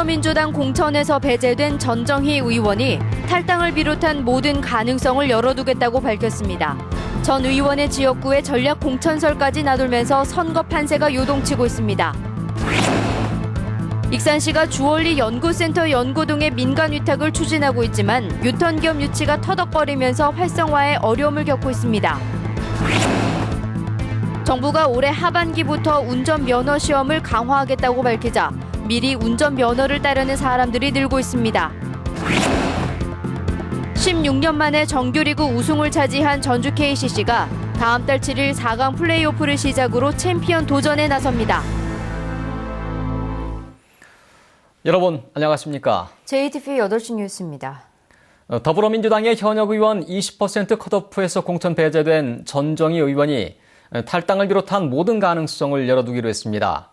더불어민주당 공천에서 배제된 전정희 의원이 탈당을 비롯한 모든 가능성을 열어두겠다고 밝혔습니다. 전 의원의 지역구에 전략 공천설까지 나돌면서 선거 판세가 요동치고 있습니다. 익산시가 주얼리 연구센터 연구동의 민간 위탁을 추진하고 있지만 유턴 겸 유치가 터덕거리면서 활성화에 어려움을 겪고 있습니다. 정부가 올해 하반기부터 운전면허 시험을 강화하겠다고 밝히자 미리 운전면허를 따려는 사람들이 늘고 있습니다. 16년 만에 정규리그 우승을 차지한 전주 KCC가 다음 달 7일 4강 플레이오프를 시작으로 챔피언 도전에 나섭니다. 여러분 안녕하십니까? JTV 8시 뉴스입니다. 더불어민주당의 현역 의원 20% 컷오프에서 공천 배제된 전정희 의원이 탈당을 비롯한 모든 가능성을 열어두기로 했습니다.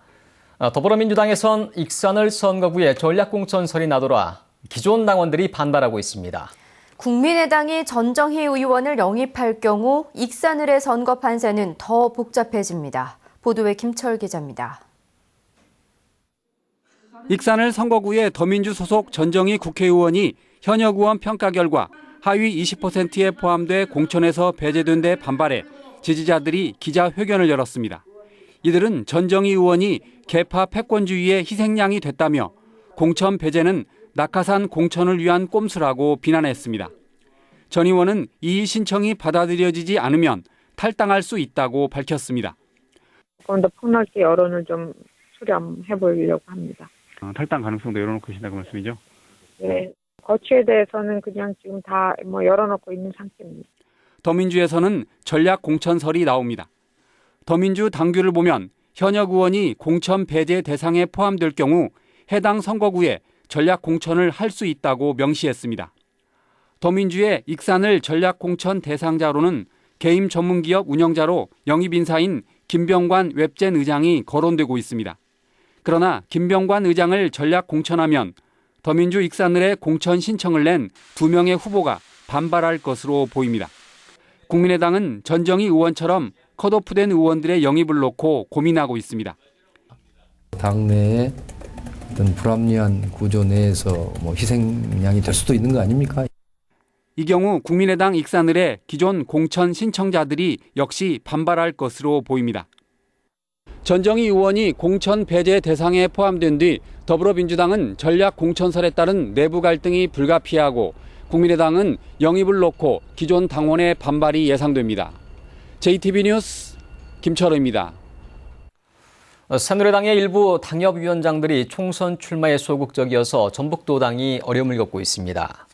더불어민주당에선 익산을 선거구에 전략공천설이 나돌아 기존 당원들이 반발하고 있습니다. 국민의당이 전정희 의원을 영입할 경우 익산을의 선거 판세는 더 복잡해집니다. 보도에 김철 기자입니다. 익산을 선거구의 더민주 소속 전정희 국회의원이 현역 의원 평가 결과 하위 20%에 포함돼 공천에서 배제된 데 반발해 지지자들이 기자회견을 열었습니다. 이들은 전정희 의원이 개파 패권주의의 희생양이 됐다며 공천 배제는 낙하산 공천을 위한 꼼수라고 비난했습니다. 전 의원은 이의 신청이 받아들여지지 않으면 탈당할 수 있다고 밝혔습니다. 조금 더 폭넓게 여론을 좀 수렴해 보려고 합니다. 탈당 가능성도 열어놓고 계신다고 말씀이죠? 네, 거취에 대해서는 그냥 지금 다 열어놓고 있는 상태입니다. 더민주에서는 전략 공천설이 나옵니다. 더민주 당규를 보면 현역 의원이 공천 배제 대상에 포함될 경우 해당 선거구에 전략 공천을 할 수 있다고 명시했습니다. 더민주의 익산을 전략 공천 대상자로는 게임 전문기업 운영자로 영입 인사인 김병관 웹젠 의장이 거론되고 있습니다. 그러나 김병관 의장을 전략 공천하면 더민주 익산을에 공천 신청을 낸 2명의 후보가 반발할 것으로 보입니다. 국민의당은 전정희 의원처럼 컷오프된 의원들의 영입을 놓고 고민하고 있습니다. 당내의 어떤 불합리한 구조 내에서 희생양이 될 수도 있는 거 아닙니까? 이 경우 국민의당 익산을에 기존 공천 신청자들이 역시 반발할 것으로 보입니다. 전정희 의원이 공천 배제 대상에 포함된 뒤 더불어민주당은 전략 공천설에 따른 내부 갈등이 불가피하고 국민의당은 영입을 놓고 기존 당원의 반발이 예상됩니다. JTB 뉴스 김철호입니다. 새누리당의 일부 당협위원장들이 총선 출마에 소극적이어서 전북도당이 어려움을 겪고 있습니다.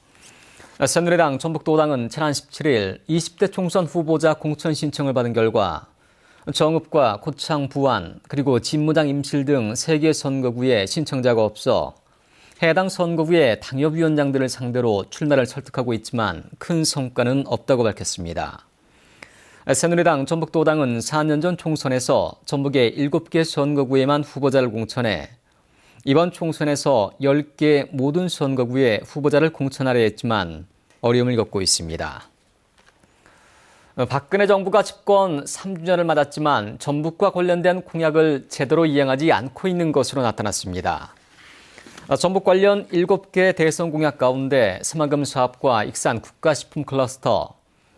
새누리당 전북도당은 지난 17일 20대 총선 후보자 공천 신청을 받은 결과 정읍과 고창, 부안, 그리고 진무당, 임실 등 3개 선거구에 신청자가 없어 해당 선거구의 당협위원장들을 상대로 출마를 설득하고 있지만 큰 성과는 없다고 밝혔습니다. 새누리당 전북도당은 4년 전 총선에서 전북의 7개 선거구에만 후보자를 공천해 이번 총선에서 10개 모든 선거구에 후보자를 공천하려 했지만 어려움을 겪고 있습니다. 박근혜 정부가 집권 3주년을 맞았지만 전북과 관련된 공약을 제대로 이행하지 않고 있는 것으로 나타났습니다. 전북 관련 7개 대선 공약 가운데 새만금 사업과 익산 국가식품 클러스터,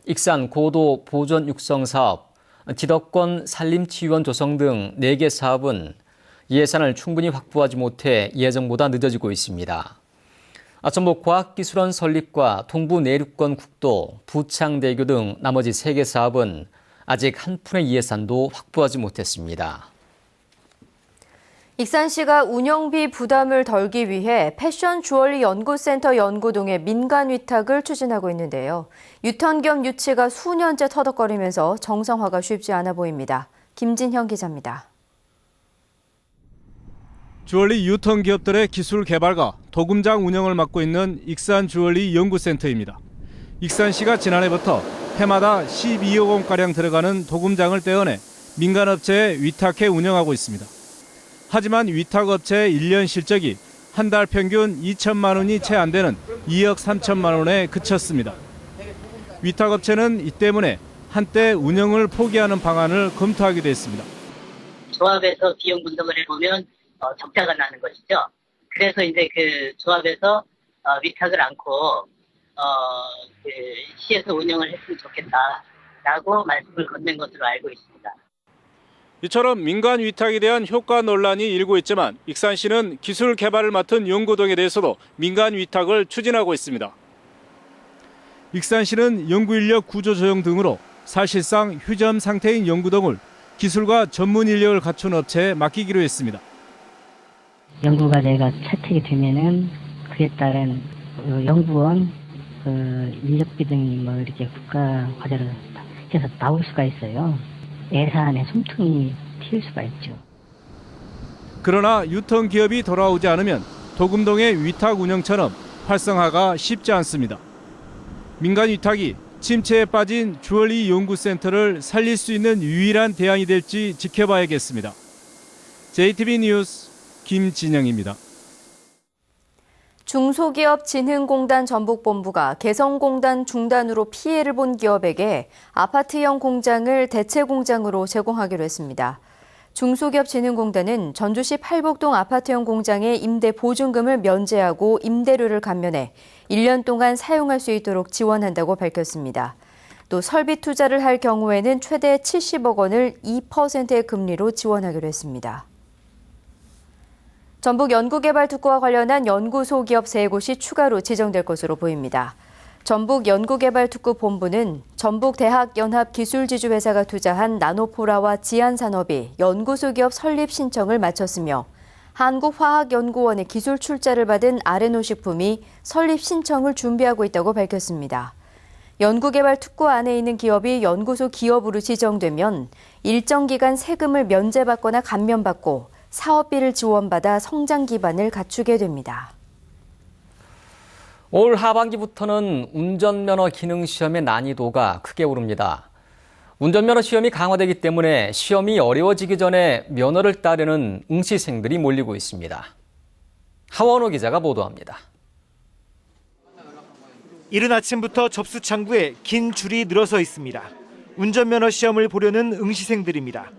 익산 고도 보존 육성 사업, 지덕권 산림치유원 조성 등 4개 사업은 예산을 충분히 확보하지 못해 예정보다 늦어지고 있습니다. 전북 과학기술원 설립과 동부 내륙권 국도, 부창대교 등 나머지 3개 사업은 아직 한 푼의 예산도 확보하지 못했습니다. 익산시가 운영비 부담을 덜기 위해 패션 주얼리 연구센터 연구동의 민간 위탁을 추진하고 있는데요. 유턴 겸 유치가 수년째 터덕거리면서 정상화가 쉽지 않아 보입니다. 김진형 기자입니다. 주얼리 유턴 기업들의 기술 개발과 도금장 운영을 맡고 있는 익산 주얼리 연구센터입니다. 익산시가 지난해부터 해마다 12억 원가량 들어가는 도금장을 떼어내 민간업체에 위탁해 운영하고 있습니다. 하지만 위탁업체의 1년 실적이 한 달 평균 2천만 원이 채 안 되는 2억 3천만 원에 그쳤습니다. 위탁업체는 이 때문에 한때 운영을 포기하는 방안을 검토하기도 했습니다. 조합에서 비용 분석을 해보면 적자가 나는 것이죠. 그래서 이제 그 조합에서 위탁을 않고 그 시에서 운영을 했으면 좋겠다라고 말씀을 건넨 것으로 알고 있습니다. 이처럼 민간 위탁에 대한 효과 논란이 일고 있지만 익산시는 기술 개발을 맡은 연구동에 대해서도 민간 위탁을 추진하고 있습니다. 익산시는 연구인력 구조 조정 등으로 사실상 휴점 상태인 연구동을 기술과 전문 인력을 갖춘 업체에 맡기기로 했습니다. 연구 과제가 채택이 되면은 그에 따른 연구원, 인력비 등이 뭐 이렇게 국가 과제로 해서 나올 수가 있어요. 예산에 숨통이 튈 수가 있죠. 그러나 유통 기업이 돌아오지 않으면 도금동의 위탁 운영처럼 활성화가 쉽지 않습니다. 민간 위탁이 침체에 빠진 주얼리 연구센터를 살릴 수 있는 유일한 대안이 될지 지켜봐야겠습니다. JTB 뉴스 김진영입니다. 중소기업진흥공단 전북본부가 개성공단 중단으로 피해를 본 기업에게 아파트형 공장을 대체 공장으로 제공하기로 했습니다. 중소기업진흥공단은 전주시 팔복동 아파트형 공장의 임대 보증금을 면제하고 임대료를 감면해 1년 동안 사용할 수 있도록 지원한다고 밝혔습니다. 또 설비 투자를 할 경우에는 최대 70억 원을 2%의 금리로 지원하기로 했습니다. 전북 연구개발특구와 관련한 연구소 기업 3곳이 추가로 지정될 것으로 보입니다. 전북 연구개발특구 본부는 전북대학연합기술지주회사가 투자한 나노포라와 지안산업이 연구소 기업 설립 신청을 마쳤으며 한국화학연구원의 기술 출자를 받은 아레노식품이 설립 신청을 준비하고 있다고 밝혔습니다. 연구개발특구 안에 있는 기업이 연구소 기업으로 지정되면 일정 기간 세금을 면제받거나 감면받고 사업비를 지원받아 성장 기반을 갖추게 됩니다. 올 하반기부터는 운전면허 기능시험의 난이도가 크게 오릅니다. 운전면허 시험이 강화되기 때문에 시험이 어려워지기 전에 면허를 따려는 응시생들이 몰리고 있습니다. 하원호 기자가 보도합니다. 이른 아침부터 접수 창구에 긴 줄이 늘어서 있습니다. 운전면허 시험을 보려는 응시생들입니다.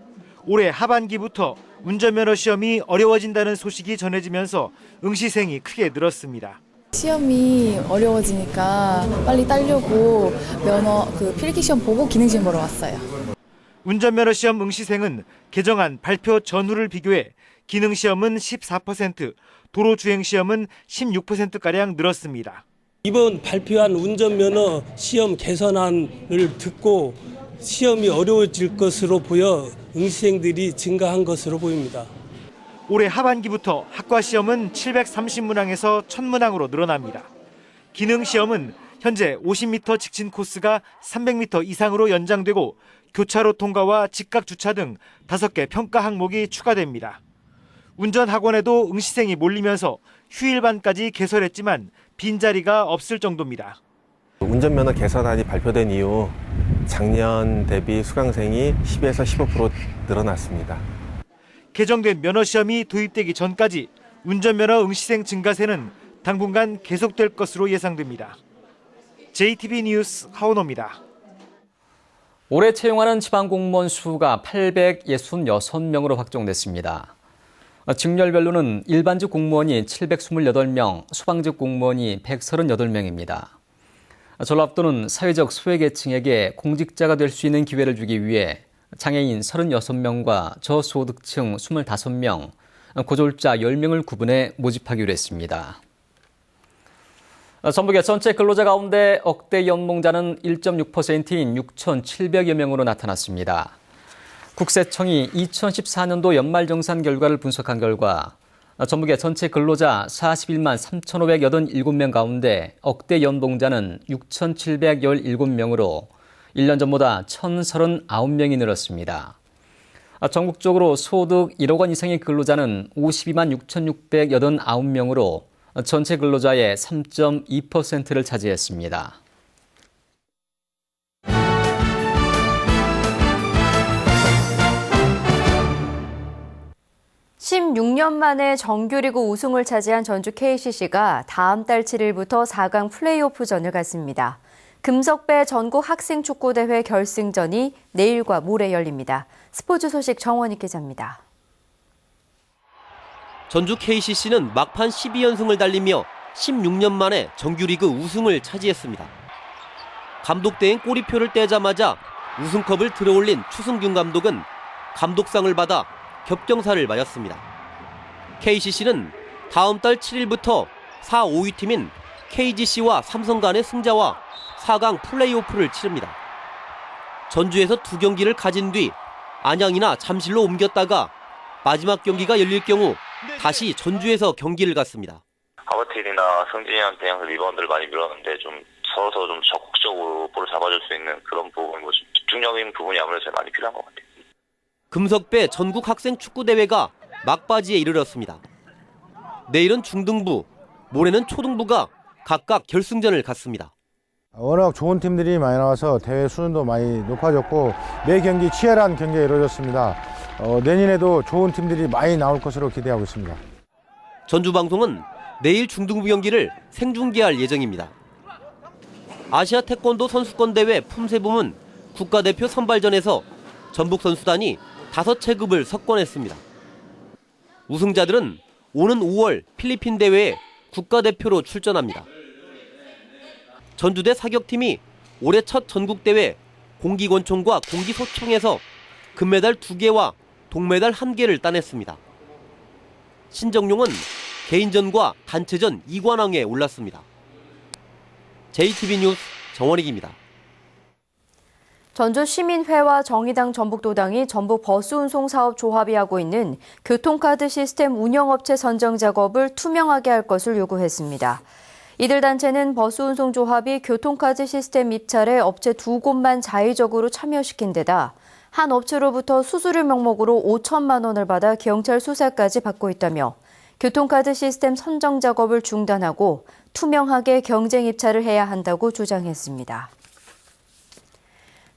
올해 하반기부터 운전면허 시험이 어려워진다는 소식이 전해지면서 응시생이 크게 늘었습니다. 시험이 어려워지니까 빨리 따려고 면허 필기시험 보고 기능시험 보러 왔어요. 운전면허 시험 응시생은 개정안 발표 전후를 비교해 기능시험은 14%, 도로주행시험은 16%가량 늘었습니다. 이번 발표한 운전면허 시험 개선안을 듣고 시험이 어려워질 것으로 보여 응시생들이 증가한 것으로 보입니다. 올해 하반기부터 학과 시험은 730문항에서 1000문항으로 늘어납니다. 기능 시험은 현재 50m 직진 코스가 300m 이상으로 연장되고 교차로 통과와 직각 주차 등 5개 평가 항목이 추가됩니다. 운전학원에도 응시생이 몰리면서 휴일반까지 개설했지만 빈자리가 없을 정도입니다. 운전면허 개선안이 발표된 이후 작년 대비 수강생이 10에서 15% 늘어났습니다. 개정된 면허시험이 도입되기 전까지 운전면허 응시생 증가세는 당분간 계속될 것으로 예상됩니다. JTB 뉴스 하원호입니다. 올해 채용하는 지방공무원 수가 866명으로 확정됐습니다. 직렬별로는 일반직 공무원이 728명, 소방직 공무원이 138명입니다. 전라북도는 사회적 소외계층에게 공직자가 될 수 있는 기회를 주기 위해 장애인 36명과 저소득층 25명, 고졸자 10명을 구분해 모집하기로 했습니다. 전북의 전체 근로자 가운데 억대 연봉자는 1.6%인 6,700여 명으로 나타났습니다. 국세청이 2014년도 연말정산 결과를 분석한 결과 전북의 전체 근로자 41만 3,587명 가운데 억대 연봉자는 6,717명으로 1년 전보다 1,039명이 늘었습니다. 전국적으로 소득 1억 원 이상의 근로자는 52만 6,689명으로 전체 근로자의 3.2%를 차지했습니다. (16년) 만에 정규리그 우승을 차지한 전주 KCC가 다음 달 7일부터 4강 플레이오프전을 갖습니다. 금석배 전국 학생축구대회 결승전이 내일과 모레 열립니다. 스포츠 소식 정원희 기자입니다. 전주 KCC는 막판 12연승을 달리며 16년 만에 정규리그 우승을 차지했습니다. 감독대행 꼬리표를 떼자마자 우승컵을 들어올린 추승균 감독은 감독상을 받아 겹경사를 맞았습니다. KCC는 다음 달 7일부터 4, 5위 팀인 KGC와 삼성 간의 승자와 4강 플레이오프를 치릅니다. 전주에서 2경기를 가진 뒤 안양이나 잠실로 옮겼다가 마지막 경기가 열릴 경우 다시 전주에서 경기를 갖습니다. 하버틸이나 성진이한테 항상 리바운드를 많이 밀었는데 좀 서서 좀 적극적으로 볼을 잡아줄 수 있는 그런 부분, 집중력인 부분이 아무래도 제일 많이 필요한 것 같아요. 금석배 전국 학생 축구 대회가 막바지에 이르렀습니다. 내일은 중등부, 모레는 초등부가 각각 결승전을 갖습니다. 워낙 좋은 팀들이 많이 나와서 대회 수준도 많이 높아졌고 매 경기 치열한 경기가 이루어졌습니다. 내년에도 좋은 팀들이 많이 나올 것으로 기대하고 있습니다. 전주방송은 내일 중등부 경기를 생중계할 예정입니다. 아시아 태권도 선수권 대회 품새 부문 국가대표 선발전에서 전북 선수단이 5체급을 석권했습니다. 우승자들은 오는 5월 필리핀 대회에 국가대표로 출전합니다. 전주대 사격팀이 올해 첫 전국대회 공기권총과 공기소총에서 금메달 2개와 동메달 1개를 따냈습니다. 신정용은 개인전과 단체전 2관왕에 올랐습니다. JTB 뉴스 정원익입니다. 전주시민회와 정의당 전북도당이 전북 버스운송사업조합이 하고 있는 교통카드 시스템 운영업체 선정 작업을 투명하게 할 것을 요구했습니다. 이들 단체는 버스운송조합이 교통카드 시스템 입찰에 업체 2곳만 자의적으로 참여시킨 데다 한 업체로부터 수수료 명목으로 5천만 원을 받아 경찰 수사까지 받고 있다며 교통카드 시스템 선정 작업을 중단하고 투명하게 경쟁 입찰을 해야 한다고 주장했습니다.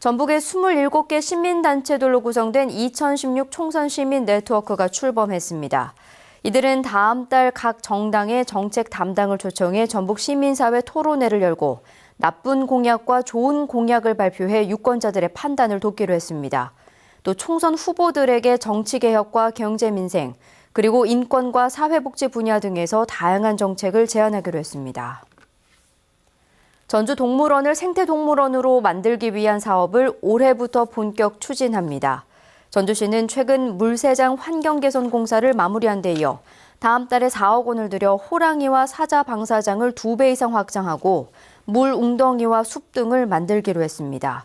전북의 27개 시민단체들로 구성된 2016 총선 시민 네트워크가 출범했습니다. 이들은 다음 달 각 정당의 정책 담당을 초청해 전북 시민사회 토론회를 열고 나쁜 공약과 좋은 공약을 발표해 유권자들의 판단을 돕기로 했습니다. 또 총선 후보들에게 정치개혁과 경제민생, 그리고 인권과 사회복지 분야 등에서 다양한 정책을 제안하기로 했습니다. 전주동물원을 생태동물원으로 만들기 위한 사업을 올해부터 본격 추진합니다. 전주시는 최근 물세장 환경개선 공사를 마무리한 데 이어 다음 달에 4억 원을 들여 호랑이와 사자 방사장을 2배 이상 확장하고 물 웅덩이와 숲 등을 만들기로 했습니다.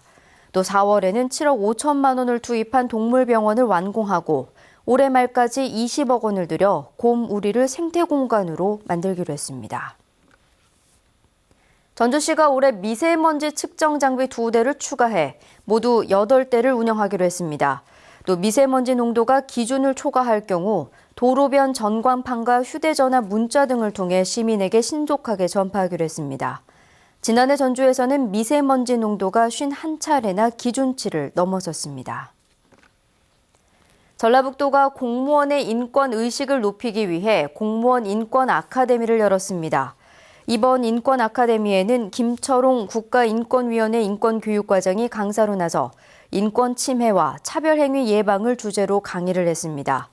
또 4월에는 7억 5천만 원을 투입한 동물병원을 완공하고 올해 말까지 20억 원을 들여 곰 우리를 생태공간으로 만들기로 했습니다. 전주시가 올해 미세먼지 측정 장비 2대를 추가해 모두 8대를 운영하기로 했습니다. 또 미세먼지 농도가 기준을 초과할 경우 도로변 전광판과 휴대전화 문자 등을 통해 시민에게 신속하게 전파하기로 했습니다. 지난해 전주에서는 미세먼지 농도가 51차례나 기준치를 넘어섰습니다. 전라북도가 공무원의 인권 의식을 높이기 위해 공무원 인권 아카데미를 열었습니다. 이번 인권 아카데미에는 김철홍 국가인권위원회 인권교육과장이 강사로 나서 인권 침해와 차별행위 예방을 주제로 강의를 했습니다.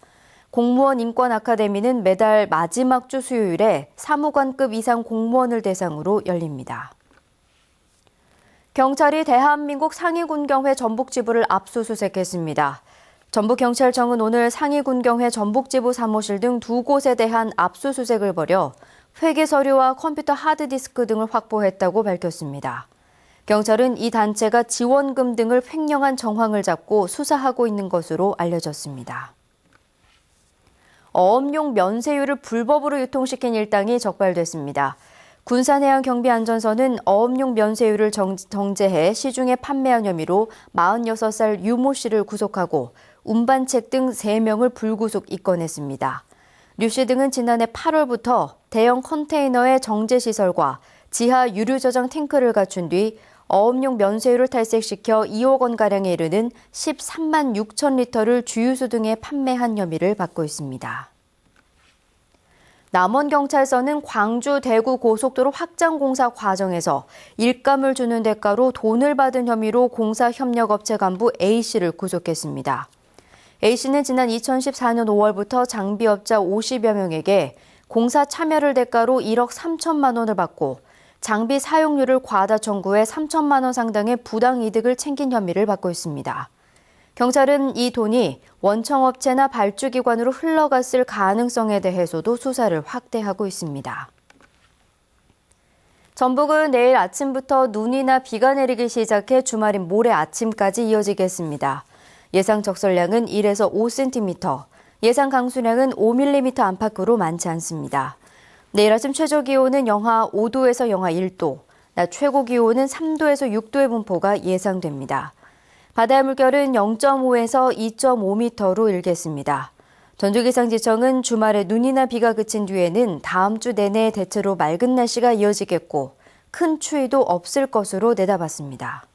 공무원 인권 아카데미는 매달 마지막 주 수요일에 사무관급 이상 공무원을 대상으로 열립니다. 경찰이 대한민국 상위군경회 전북지부를 압수수색했습니다. 전북경찰청은 오늘 상위군경회 전북지부 사무실 등 2곳에 대한 압수수색을 벌여 회계 서류와 컴퓨터 하드디스크 등을 확보했다고 밝혔습니다. 경찰은 이 단체가 지원금 등을 횡령한 정황을 잡고 수사하고 있는 것으로 알려졌습니다. 어업용 면세유를 불법으로 유통시킨 일당이 적발됐습니다. 군산해양경비안전서는 어업용 면세유를 정제해 시중에 판매한 혐의로 46살 유모 씨를 구속하고 운반책 등 3명을 불구속 입건했습니다. 류 씨 등은 지난해 8월부터 대형 컨테이너의 정제시설과 지하 유류 저장 탱크를 갖춘 뒤 어업용 면세유를 탈색시켜 2억 원가량에 이르는 13만 6천 리터를 주유소 등에 판매한 혐의를 받고 있습니다. 남원경찰서는 광주 대구 고속도로 확장 공사 과정에서 일감을 주는 대가로 돈을 받은 혐의로 공사 협력업체 간부 A씨를 구속했습니다. A씨는 지난 2014년 5월부터 장비업자 50여 명에게 공사 참여를 대가로 1억 3천만 원을 받고 장비 사용료를 과다 청구해 3천만 원 상당의 부당이득을 챙긴 혐의를 받고 있습니다. 경찰은 이 돈이 원청업체나 발주기관으로 흘러갔을 가능성에 대해서도 수사를 확대하고 있습니다. 전북은 내일 아침부터 눈이나 비가 내리기 시작해 주말인 모레 아침까지 이어지겠습니다. 예상 적설량은 1에서 5cm, 예상 강수량은 5mm 안팎으로 많지 않습니다. 내일 아침 최저 기온은 영하 5도에서 영하 1도, 낮 최고 기온은 3도에서 6도의 분포가 예상됩니다. 바다의 물결은 0.5에서 2.5m로 일겠습니다. 전주기상지청은 주말에 눈이나 비가 그친 뒤에는 다음 주 내내 대체로 맑은 날씨가 이어지겠고 큰 추위도 없을 것으로 내다봤습니다.